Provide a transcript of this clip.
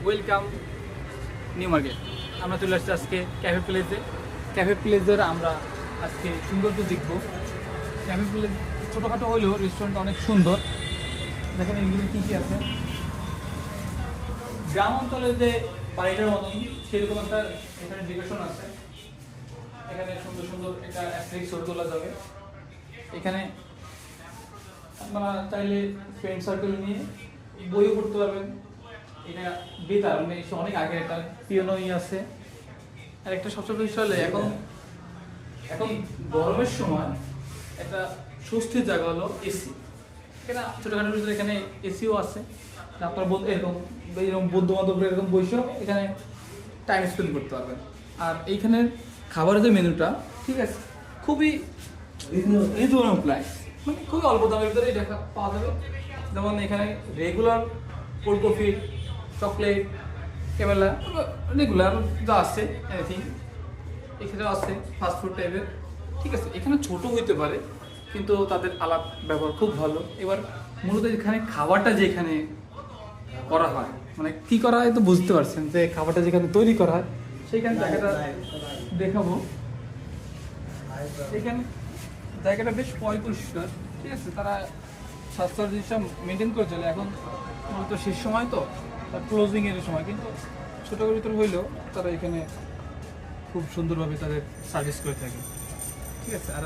Welcome new market. আমরা চলে আসছি আজকে ক্যাফে প্লেসে। ক্যাফে প্লেসের আমরা আজকে সৌন্দর্য দেখব। ক্যাফে প্লেস ছোটোখাটো হলেও রেস্টুরেন্ট অনেক সুন্দর। দেখেন এগুলো কী কী আছে। গ্রাম অঞ্চলে যে বাড়িটার মতন সেরকম একটা এখানে ডেকোরেশন আছে। এখানে সুন্দর সুন্দর একটা অ্যাক্রিলিক ছবি তোলা যাবে। এখানে আপনারা চাইলে ফ্রেন্ড সার্কেল নিয়ে বইও পড়তে পারবেন। এটা বেতার মানে অনেক আগে একটা পিয়ানো আছে। আর একটা সবচেয়ে বিষয় হলো এখন এখন গরমের সময় একটা স্বস্তির জায়গা হলো এসি। এখানে ছোটোখাটো ভিতরে এখানে এসিও আছে। আপনার এরকম বন্ধু বান্ধবরা এরকম বসেও এখানে টাইম স্পেন্ড করতে পারবেন। আর এইখানের খাবারের যে মেনুটা ঠিক আছে খুবই রিজনেবল প্রাইস, মানে খুবই অল্প দামের ভিতরে এটা পাওয়া যাবে। যেমন এখানে regular cold coffee, chocolate, caramel, regular যা আছে এনিথিং এখানেও আছে ফাস্টফুড টাইপের। ঠিক আছে, এখানে ছোট হইতে পারে কিন্তু তাদের আলাপ ব্যবহার খুব ভালো। এবার মূলত এখানে খাবারটা যেখানে করা হয় মানে কী করা হয় তো বুঝতে পারছেন যে খাবারটা যেখানে তৈরি করা হয় সেইখানে জায়গাটা দেখাবো। এখানে জায়গাটা বেশ পরিষ্কার। ঠিক আছে, তারা স্বাস্থ্য জিনিসটা মেনটেন করে চলে। এখন মূলত শেষ সময় তো তার ক্লোজিংয়ের সময়, কিন্তু ছোটো ভিতর হইলেও তারা এখানে খুব সুন্দরভাবে তাদের সার্ভিস করে থাকে। ঠিক আছে, আর